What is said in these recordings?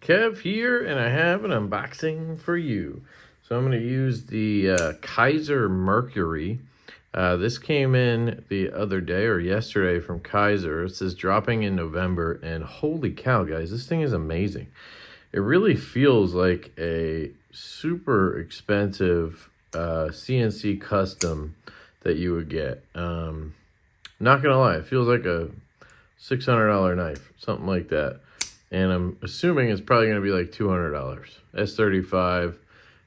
Kev here, and I have an unboxing for you. So I'm going to use the Kaiser Mercury. This came in the other day or yesterday from Kaiser. It says dropping in November, and holy cow, guys, this thing is amazing. It really feels like a super expensive CNC custom that you would get. Not gonna lie, it feels like a $600 knife, something like that. And I'm assuming it's probably going to be like $200. S35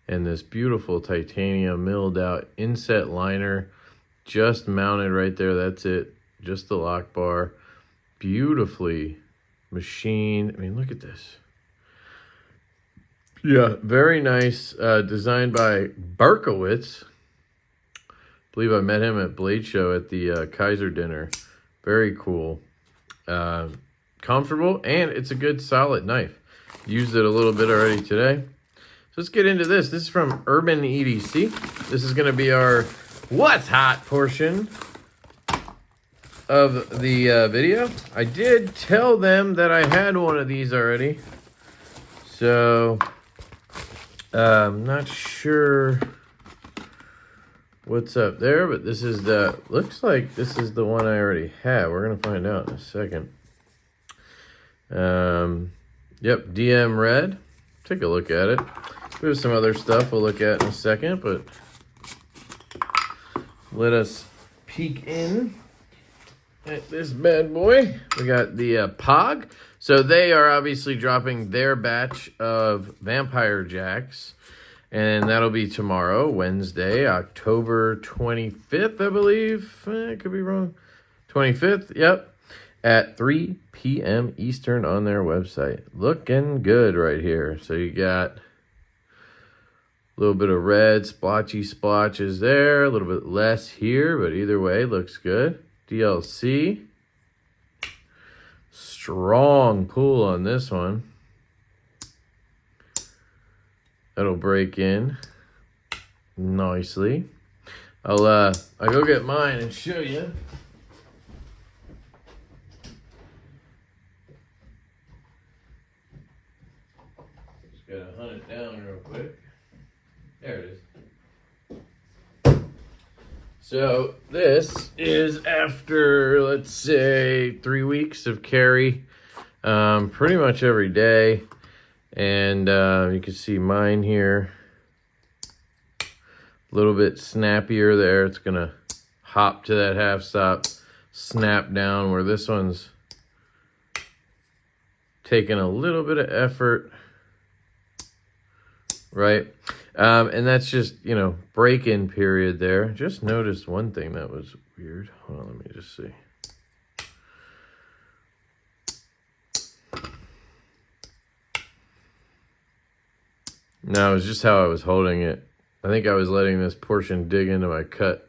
and this beautiful titanium milled out inset liner just mounted right there. That's it. Just the lock bar. Beautifully machined. I mean, look at this. Yeah, very nice. Designed by Berkowitz. I believe I met him at Blade Show at the Kaiser dinner. Very cool. Comfortable, and it's a good solid knife. Used it a little bit already today. So let's get into this. This is from Urban EDC. This is going to be our What's Hot portion of the video. I did tell them that I had one of these already. So, I'm not sure what's up there, but this is the, looks like this is the one I already have. We're going to find out in a second. Yep, DM red. Take a look at it. There's some other stuff we'll look at in a second, but let us peek in at this bad boy. We got the POG. So they are obviously dropping their batch of Vampire Jacks, and that'll be tomorrow, Wednesday, October 25th, I believe. I could be wrong. 25th, yep. At 3 p.m. Eastern on their website. Looking good right here. So you got a little bit of red splotchy splotches there. A little bit less here, but either way, looks good. DLC. Strong pull on this one. That'll break in nicely. I'll go get mine and show you. Gotta hunt it down real quick. There it is. So this is after, let's say, 3 weeks of carry, pretty much every day. And you can see mine here. A little bit snappier there. It's gonna hop to that half stop, snap down, where this one's taking a little bit of effort. Right, and that's just, you know, break-in period there. Just noticed one thing that was weird. Hold on, let me just see. No, it was just how I was holding it. I think I was letting this portion dig into my cut.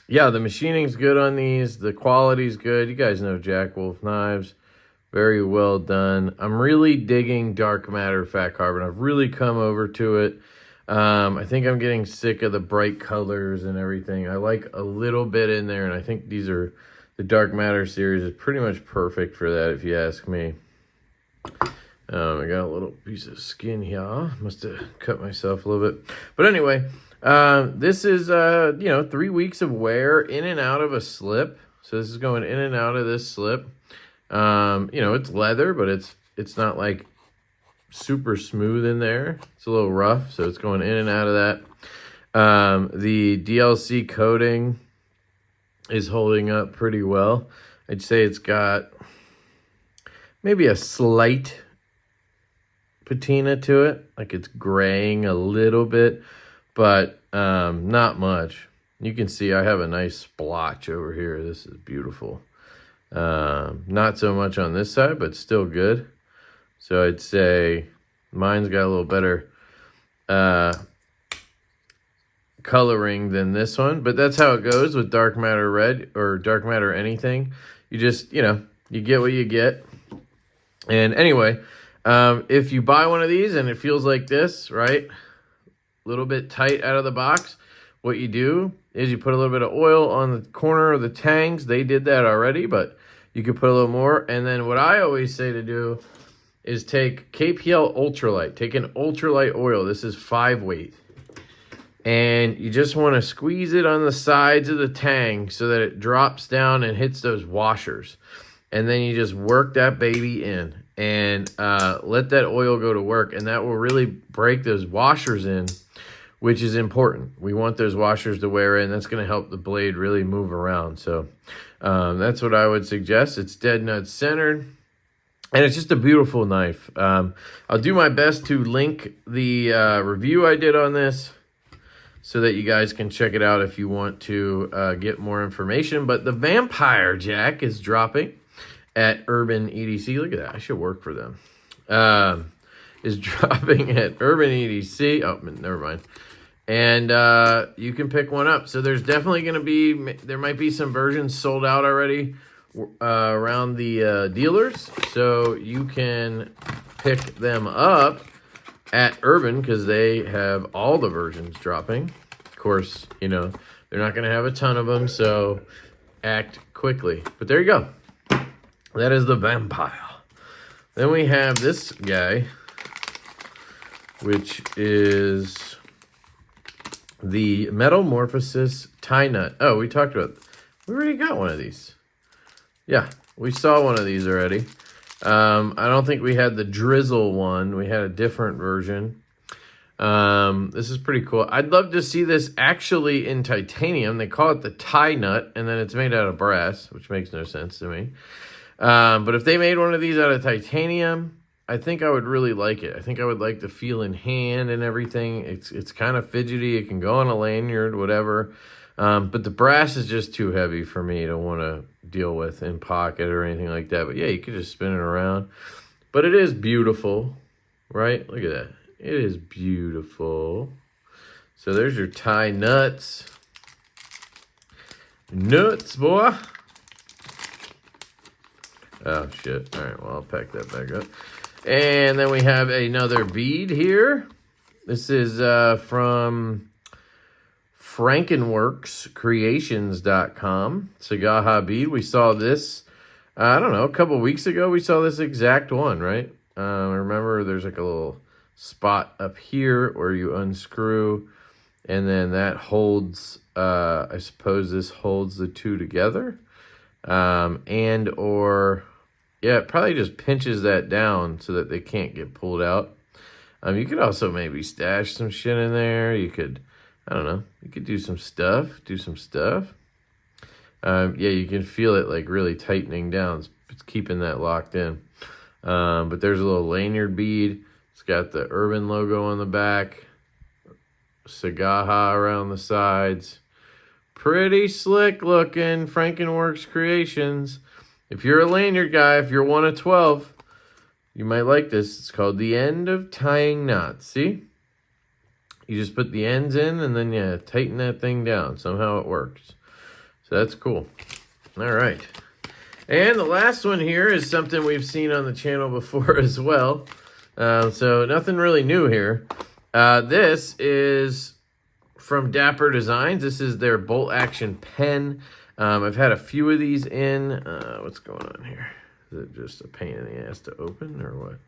Yeah, the machining's good on these. The quality's good. You guys know Jack Wolf knives. Very well done. I'm really digging dark matter fat carbon. I've really come over to it. I think I'm getting sick of the bright colors and everything. I like a little bit in there, and I think these are, the dark matter series is pretty much perfect for that, if you ask me. I got a little piece of skin here. Must have cut myself a little bit. But anyway, this is, you know, 3 weeks of wear in and out of a slip. So this is going in and out of this slip. You know, it's leather, but it's not like super smooth in there. It's a little rough, so it's going in and out of that. The DLC coating is holding up pretty well. I'd say it's got maybe a slight patina to it, like it's graying a little bit, but not much. You can see I have a nice splotch over here. This is beautiful. Not so much on this side, but still good. So I'd say mine's got a little better coloring than this one, but that's how it goes with dark matter red or dark matter anything. You just, you know, you get what you get. And anyway, if you buy one of these and it feels like this, right, a little bit tight out of the box, what you do is you put a little bit of oil on the corner of the tangs. They did that already, but you could put a little more. And then what I always say to do is take KPL Ultralight. Take an ultralight oil. This is 5 weight. And you just want to squeeze it on the sides of the tang so that it drops down and hits those washers. And then you just work that baby in and let that oil go to work. And that will really break those washers in, which is important. We want those washers to wear in. That's going to help the blade really move around. So that's what I would suggest. It's dead nut centered. And it's just a beautiful knife. I'll do my best to link the review I did on this so that you guys can check it out if you want to get more information. But the Vampire Jack is dropping at Urban EDC. Look at that. I should work for them. Is dropping at Urban EDC. Oh, never mind. And you can pick one up. So there's definitely going to be, there might be some versions sold out already around the dealers. So you can pick them up at Urban because they have all the versions dropping. Of course, you know, they're not going to have a ton of them, so act quickly. But there you go. That is the Vampire. Then we have this guy, which is the Metamorphosis Tie Nut. Oh, we talked about, we already got one of these. Yeah, we saw one of these already. I don't think we had the Drizzle one. We had a different version. This is pretty cool. I'd love to see this actually in titanium. They call it the tie nut, and then it's made out of brass, which makes no sense to me. But if they made one of these out of titanium, I think I would really like it. I think I would like the feel in hand and everything. It's kind of fidgety. It can go on a lanyard, whatever. But the brass is just too heavy for me to want to deal with in pocket or anything like that. But yeah, you could just spin it around. But it is beautiful, right? Look at that. It is beautiful. So there's your tie nuts. Nuts, boy. Oh, shit. All right, well, I'll pack that back up. And then we have another bead here. This is from FrankenworksCreations.com. Sagaha bead. We saw this, I don't know, a couple weeks ago. We saw this exact one, right? Remember, there's like a little spot up here where you unscrew, and then that holds, I suppose this holds the two together. And or, yeah, it probably just pinches that down so that they can't get pulled out. You could also maybe stash some shit in there. You could, I don't know, you could do some stuff. Yeah, you can feel it like really tightening down. It's keeping that locked in. But there's a little lanyard bead. It's got the Urban logo on the back. Sagaha around the sides. Pretty slick looking Frankenworks Creations. If you're a lanyard guy, if you're 1 of 12, you might like this. It's called the End of Tying Knots. See? You just put the ends in and then you tighten that thing down. Somehow it works. So that's cool. All right. And the last one here is something we've seen on the channel before as well. So nothing really new here. This is from Dapper Designs. This is their bolt action pen. I've had a few of these in. What's going on here? Is it just a pain in the ass to open or what?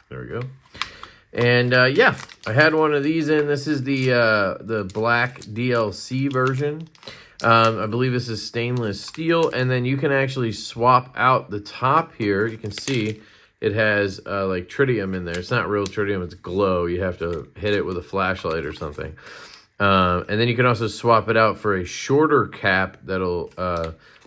There we go. And yeah, I had one of these in. This is the black DLC version. I believe this is stainless steel, and then you can actually swap out the top here. You can see it has like tritium in there. It's not real tritium, it's glow. You have to hit it with a flashlight or something. And then you can also swap it out for a shorter cap that'll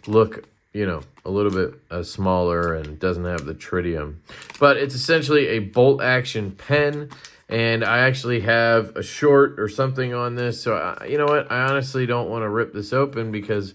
look, you know, a little bit smaller and doesn't have the tritium. But it's essentially a bolt action pen. And I actually have a short or something on this. So, you know what? I honestly don't want to rip this open because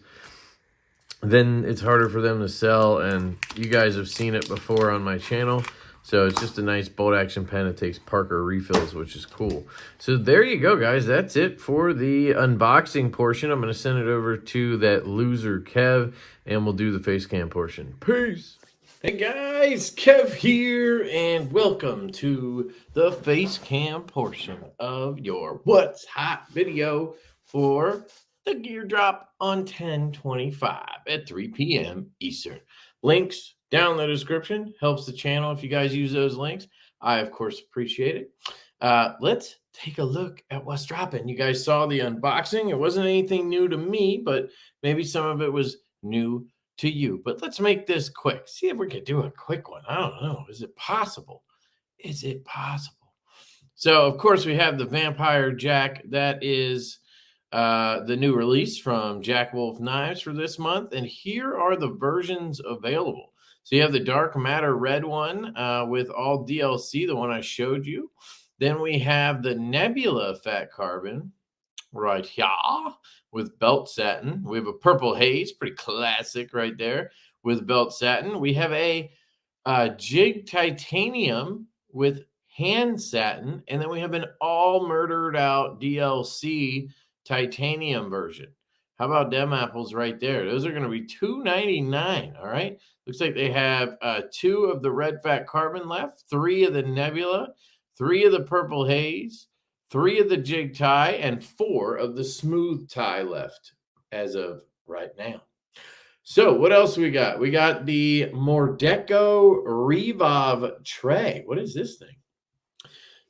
then it's harder for them to sell. And you guys have seen it before on my channel. So it's just a nice bolt action pen. It takes Parker refills, which is cool. So there you go, guys. That's it for the unboxing portion. I'm going to send it over to that loser Kev, and we'll do the face cam portion. Peace. Hey guys, Kev here, and welcome to the face cam portion of your What's Hot video for the gear drop on 10/25 at 3 p.m. Eastern. Links down in the description. Helps the channel if you guys use those links. I, of course, appreciate it. Let's take a look at what's dropping. You guys saw the unboxing. It wasn't anything new to me, but maybe some of it was new to you. But let's make this quick. See if we can do a quick one. I don't know. Is it possible? Is it possible? So, of course, we have the Vampire Jack. That is the new release from Jack Wolf Knives for this month. And here are the versions available. So you have the Dark Matter red one with all DLC, the one I showed you. Then we have the Nebula Fat Carbon right here with belt satin. We have a Purple Haze, pretty classic right there with belt satin. We have a Jig Titanium with hand satin. And then we have an all murdered out DLC titanium version. How about them apples right there? Those are going to be $2.99. All right. Looks like they have 2 of the red fat carbon left, 3 of the Nebula, 3 of the Purple Haze, 3 of the Jig Tie, and 4 of the Smooth Tie left as of right now. So what else we got? We got the Mordeco Revolve tray. What is this thing?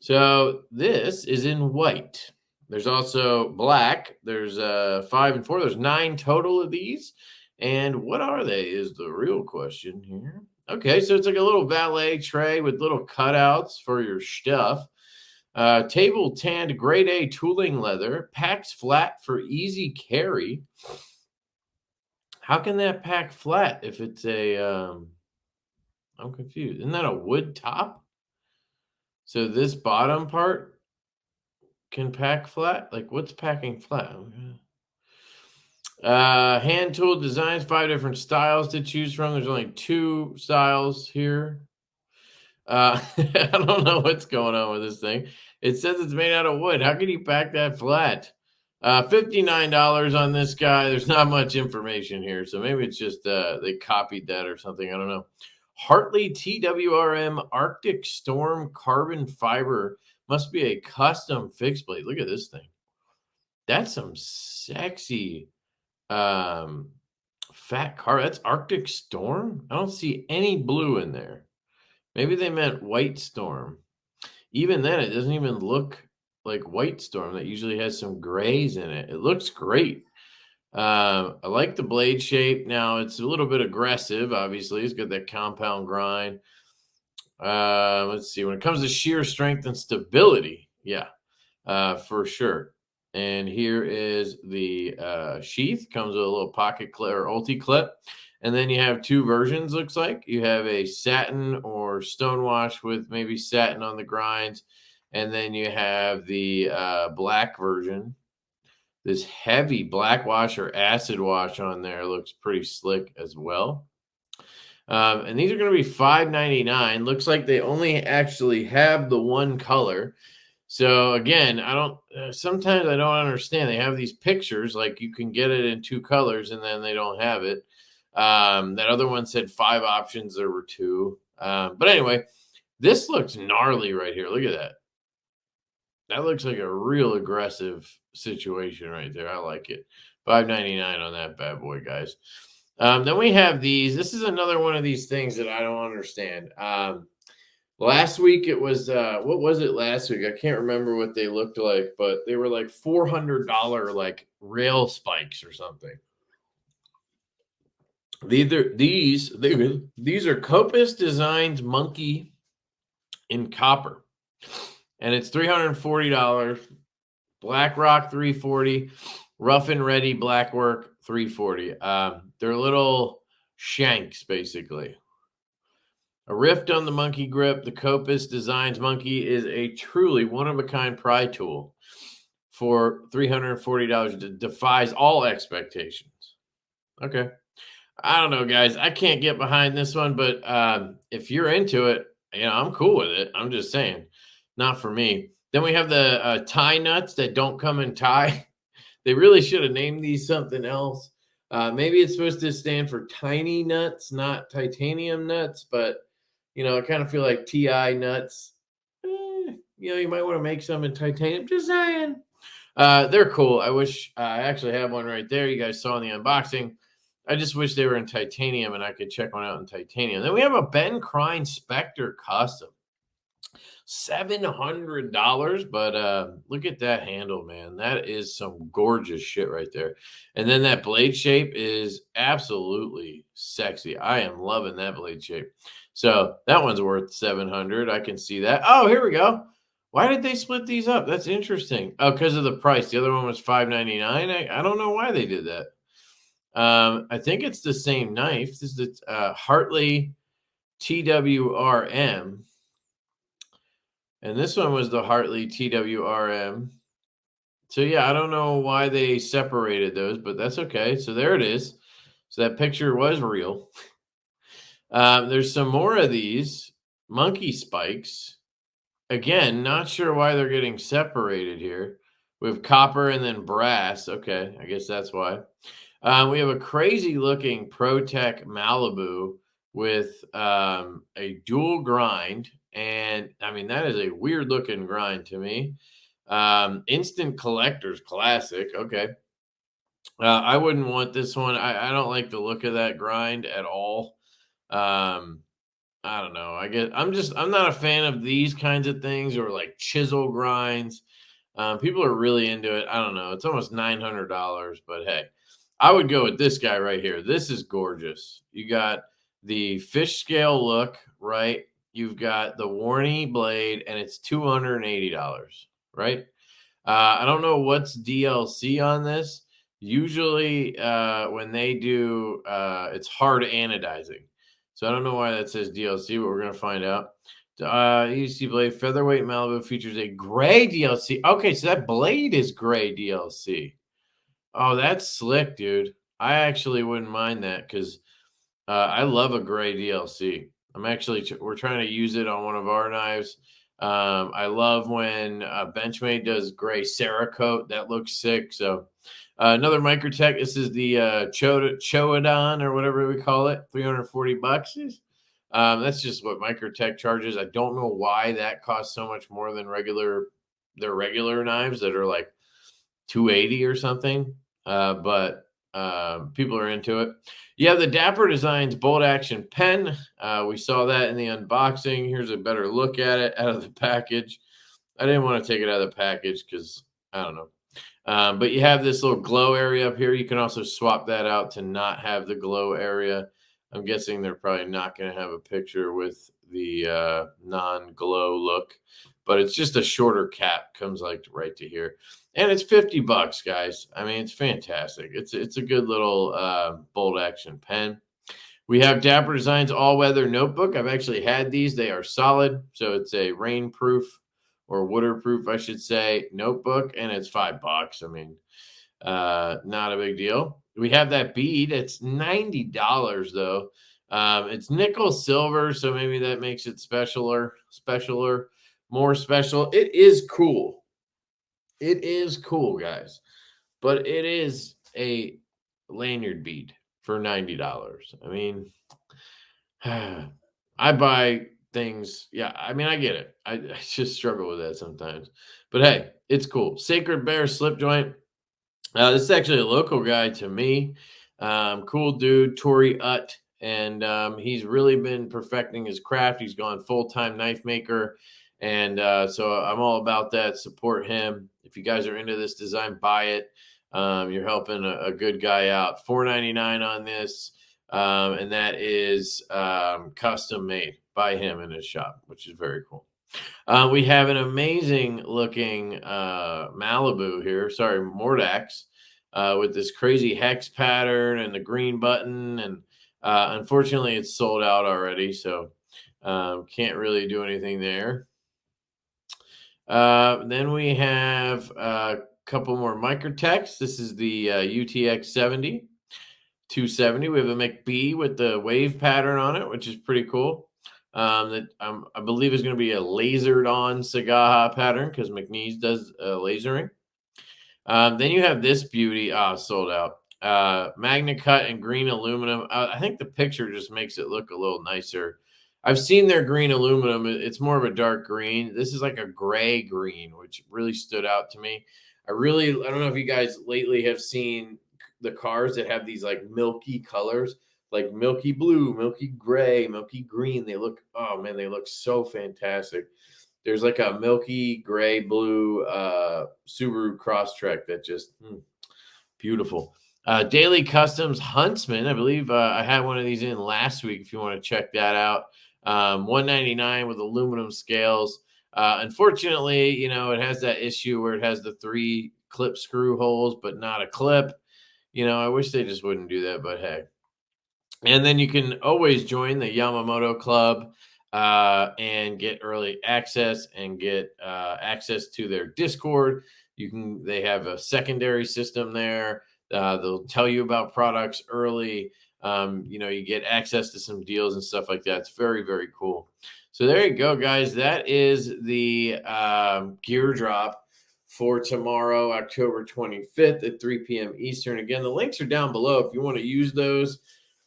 So this is in white. There's also black. There's 5 and 4. There's 9 total of these. And what are they is the real question here. Okay, so it's like a little valet tray with little cutouts for your stuff. Table tanned grade A tooling leather. Packs flat for easy carry. How can that pack flat if it's a I'm confused. Isn't that a wood top? So this bottom part can pack flat? Like what's packing flat? Hand tool designs, 5 different styles to choose from. There's only 2 styles here. I don't know what's going on with this thing. It says it's made out of wood. How can you pack that flat? $59 on this guy. There's not much information here, so maybe it's just they copied that or something. I don't know. Hartley TWRM Arctic Storm carbon fiber. Must be a custom fixed blade. Look at this thing. That's some sexy fat car. That's Arctic Storm. I don't see any blue in there. Maybe they meant White Storm. Even then, it doesn't even look like White Storm. That usually has some grays in it. It looks great. I like the blade shape. Now, it's a little bit aggressive, obviously. It's got that compound grind. Let's see. When it comes to shear strength and stability, yeah, for sure. And here is the sheath. Comes with a little pocket clip or ulti clip. And then you have 2 versions, looks like. You have a satin or stonewash with maybe satin on the grinds. And then you have the black version. This heavy black wash or acid wash on there looks pretty slick as well. And these are going to be $5.99. Looks like they only actually have the one color. So again, sometimes I don't understand. They have these pictures like you can get it in 2 colors and then they don't have it. That other one said 5 options. There were 2. But anyway, this looks gnarly right here. Look at that. That looks like a real aggressive situation right there. I like it. $5.99 on that bad boy, guys. Then we have these. This is another one of these things that I don't understand. Last week it was, what was it last week? I can't remember what they looked like, but they were like $400 like rail spikes or something. These are Copus Designs Monkey in copper. And it's $340. Black Rock $340. Rough and Ready Black Work $340. They're little shanks, basically. A rift on the monkey grip. The Copus Designs Monkey is a truly one-of-a-kind pry tool for $340. It defies all expectations. Okay. I don't know, guys. I can't get behind this one, but if you're into it, I'm cool with it. I'm just saying. Not for me. Then we have the tie nuts that don't come in tie. They really should have named these something else. Maybe it's supposed to stand for tiny nuts, not titanium nuts. But, I kind of feel like TI nuts. You might want to make some in titanium. Just saying. They're cool. I wish I actually have one right there. You guys saw in the unboxing. I just wish they were in titanium and I could check one out in titanium. Then we have a Ben Crine Spectre Custom. $700, but look at that handle, man. That is some gorgeous shit right there. And then that blade shape is absolutely sexy. I am loving that blade shape. So that one's worth 700. I can see that. Oh, here we go. Why did they split these up? That's interesting. Oh, because of the price. The other one was $5.99. I don't know why they did that. I think it's the same knife. This is the Hartley TWRM. And this one was the Hartley TWRM. So yeah, I don't know why they separated those, but that's okay. So there it is. So that picture was real. There's some more of these monkey spikes. Again, not sure why they're getting separated here. We have copper and then brass. Okay, I guess that's why. We have a crazy looking ProTech Malibu with a dual grind. And I mean, that is a weird looking grind to me. Instant Collector's Classic. Okay. I wouldn't want this one. I don't like the look of that grind at all. I don't know. I guess I'm not a fan of these kinds of things or like chisel grinds. People are really into it. I don't know. It's almost $900, but hey, I would go with this guy right here. This is gorgeous. You got the fish scale look, right? You've got the Warney blade, and it's $280, right? I don't know what's DLC on this. Usually, when they do, it's hard anodizing. So I don't know why that says DLC, but we're gonna find out. EDC blade featherweight Malibu features a gray DLC. Okay, so that blade is gray DLC. Oh, that's slick, dude. I actually wouldn't mind that because I love a gray DLC. We're trying to use it on one of our knives. I love when Benchmade does gray Cerakote. That looks sick. So another Microtech. This is the Choadon or whatever we call it. $340. That's just what Microtech charges. I don't know why that costs so much more than their regular knives that are like 280 or something. But people are into it. You have the Dapper Designs bolt action pen. We saw that in the unboxing. Here's a better look at it out of the package. I didn't want to take it out of the package because I don't know. But you have this little glow area up here. You can also swap that out to not have the glow area. I'm guessing they're probably not going to have a picture with the non-glow look, but it's just a shorter cap, comes like right to here. And it's $50, guys. I mean, it's fantastic. It's a good little bolt action pen. We have Dapper Designs all-weather notebook. I've actually had these. They are solid. So it's a rainproof or waterproof, I should say, notebook, and it's $5. I mean, not a big deal. We have that bead. It's $90 though. It's nickel silver, so maybe that makes it specialer, more special. It is cool. It is cool, guys. But it is a lanyard bead for $90. I mean, I buy things. Yeah, I mean, I get it. I just struggle with that sometimes. But hey, it's cool. Sacred Bear slip joint. This is actually a local guy to me. Cool dude, Tori Utt. And he's really been perfecting his craft. He's gone full-time knife maker. And so I'm all about that. Support him. If you guys are into this design, buy it. You're helping a good guy out. $4.99 on this. And that is custom made by him in his shop, which is very cool. We have an amazing looking Malibu here. Sorry, Mordax with this crazy hex pattern and the green button. And unfortunately, it's sold out already. So can't really do anything there. Then we have a couple more Microtechs. This is the UTX 70. 270. We have a McBee with the wave pattern on it, which is pretty cool. That I believe is going to be a lasered on Sagaha pattern because McNeese does lasering. Then you have this beauty. Sold out. Magna Cut and green aluminum. I think the picture just makes it look a little nicer. I've seen their green aluminum. It's more of a dark green. This is like a gray green, which really stood out to me. I don't know if you guys lately have seen the cars that have these like milky colors, like milky blue, milky gray, milky green. They look, oh man, they look so fantastic. There's like a milky gray blue Subaru Crosstrek that just beautiful. Daily Customs Huntsman. I believe I had one of these in last week. If you want to check that out, $199 with aluminum scales. Unfortunately, you know, it has that issue where it has the 3 clip screw holes, but not a clip. You know, I wish they just wouldn't do that, but hey. And then you can always join the Yamamoto Club and get early access and get access to their Discord. They have a secondary system there. They'll tell you about products early. You know, you get access to some deals and stuff like that. It's very, very cool. So there you go, guys. That is the gear drop for tomorrow, October 25th at 3 p.m. Eastern. Again, the links are down below if you want to use those.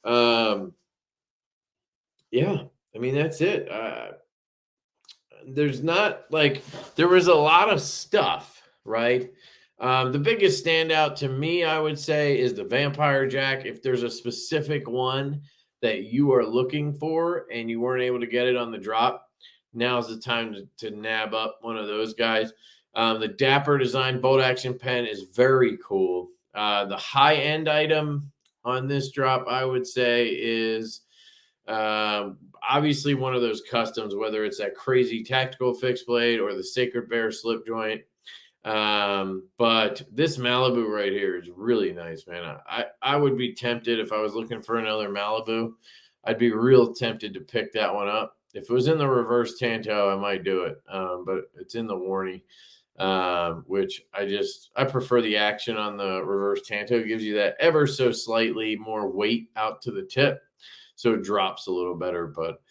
Yeah, I mean, that's it. There's not like, there was a lot of stuff, right? The biggest standout to me, I would say, is the Vampire Jack. If there's a specific one that you are looking for and you weren't able to get it on the drop, now's the time to nab up one of those guys. The Dapper Design bolt action pen is very cool. The high-end item on this drop, I would say, is obviously one of those customs, whether it's that crazy tactical fixed blade or the Sacred Bear slip joint. But this Malibu right here is really nice, man. I would be tempted if I was looking for another Malibu. I'd be real tempted to pick that one up. If it was in the reverse Tanto, I might do it. But it's in the Warney, which I prefer the action on the reverse Tanto. It gives you that ever so slightly more weight out to the tip, so it drops a little better. But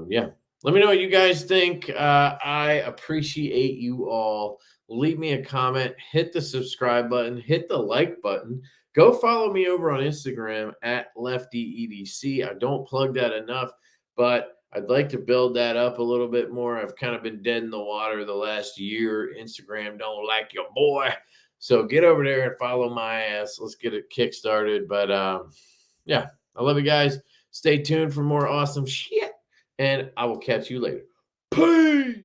yeah, let me know what you guys think. I appreciate you all. Leave me a comment, hit the subscribe button, hit the like button. Go follow me over on Instagram at LeftyEDC. I don't plug that enough, but I'd like to build that up a little bit more. I've kind of been dead in the water the last year. Instagram don't like your boy. So get over there and follow my ass. Let's get it kick-started. But yeah, I love you guys. Stay tuned for more awesome shit, and I will catch you later. Peace!